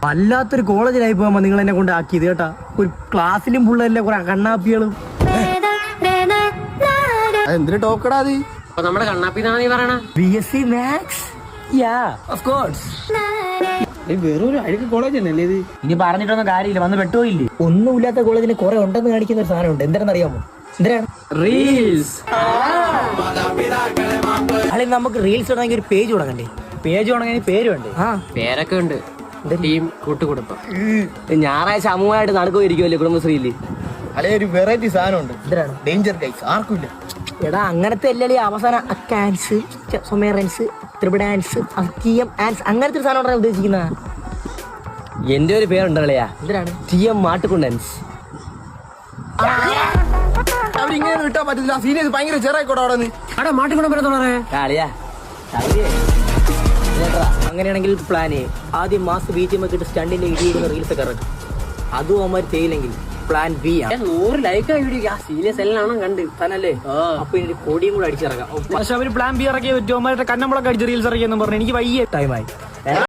വല്ലാത്തൊരു കോളേജിലായി പോകുമ്പോ നിങ്ങൾ എന്നെ കൊണ്ട് ആക്കിയത് കേട്ടാ. ഒരു ക്ലാസ്സിലും പിള്ളേരിലെ കുറെ കണ്ണാപ്പികളും. എന്തിനു ടോക്കടാ അത്? അപ്പൊ നമ്മുടെ കണ്ണാപ്പിന്നാണ് നീ പറയണ? BSc Maths. Yeah, of course. വെറൊരു അഴുക്ക് കോളേജ് തന്നെയല്ലേ ഇത്? ഇനി പറഞ്ഞിട്ടൊന്നും കാര്യമില്ല, വന്ന് പെട്ടുപോയില്ലേ. ഒന്നുമില്ലാത്ത കോളേജിന് കുറെ ഉണ്ടെന്ന് കാണിക്കുന്ന ഒരു സാധനം ഉണ്ട്. എന്താണെന്ന് അറിയാമോ? എന്തിനാണ്? റീൽസ്. അല്ലെങ്കിൽ നമുക്ക് റീൽസ് ഇടണമെങ്കിൽ ഒരു പേജ് തുടങ്ങണ്ടേ? പേജ് തുടങ്ങി പേര് വേണ്ടേ? പേരൊക്കെ ഉണ്ട്. ടീം കൂട്ടുകുടുംബം. ഞായറാഴ്ച അമ്മുമായിട്ട് നടക്കുമായിരിക്കുമല്ലേ കുടുംബശ്രീയില്? അല്ലെ ഒരു വെറൈറ്റി സാധനം ഉണ്ട്. എന്തിനാണ്? Danger guys. ആർക്കും ഇല്ല. എടാ അങ്ങനത്തെ അല്ലേ അവസാനം അക്കാൻസ്, സൊമേറൻസ്, ത്രിപിഡാൻസ്, അക്കിയം ആൻസ് അങ്ങനത്തെ ഒരു സാധനം ഉദ്ദേശിക്കുന്ന. എന്റെ ഒരു പേരുണ്ടല്ലയാ. എന്തിനാണ്? TM മാട്ടുകുണ്ടൻസ്. അവരിങ്ങനെ വിട്ടാൻ പറ്റില്ല. സീനിയേഴ്സ് ഭയങ്കര ചെറായിക്കോട്ടെ അവിടെ നിന്ന്. അവിടെ മാട്ടുകുണ്ടൻ കാളിയാ അങ്ങനെയാണെങ്കിൽ പ്ലാന് ആദ്യം മാസ് BGM ഒക്കെ ഇട്ട് സ്റ്റണ്ടിന്റെ ഇടിയിടുന്ന റീൽസ് ഒക്കെ ഇറക്കും. അതും അവന്മാർ ചെയ്യില്ലെങ്കിൽ പ്ലാൻ B ആണ്. 100 ലൈക്ക് വീഡിയോ സീരിയസ് എല്ലാം കണ്ട് തന്നല്ലേ? അപ്പൊ ഇനി കൊടിയും കൂടെ അടിച്ചിറക്കാം. പക്ഷെ അവര് പ്ലാൻ ബി ഇറക്കിയ പറ്റും. കന്നമ്പളൊക്കെ അടിച്ച് റീൽസ് ഇറക്കിയെന്ന് പറഞ്ഞു. എനിക്ക് വയ്യ ടൈമായി.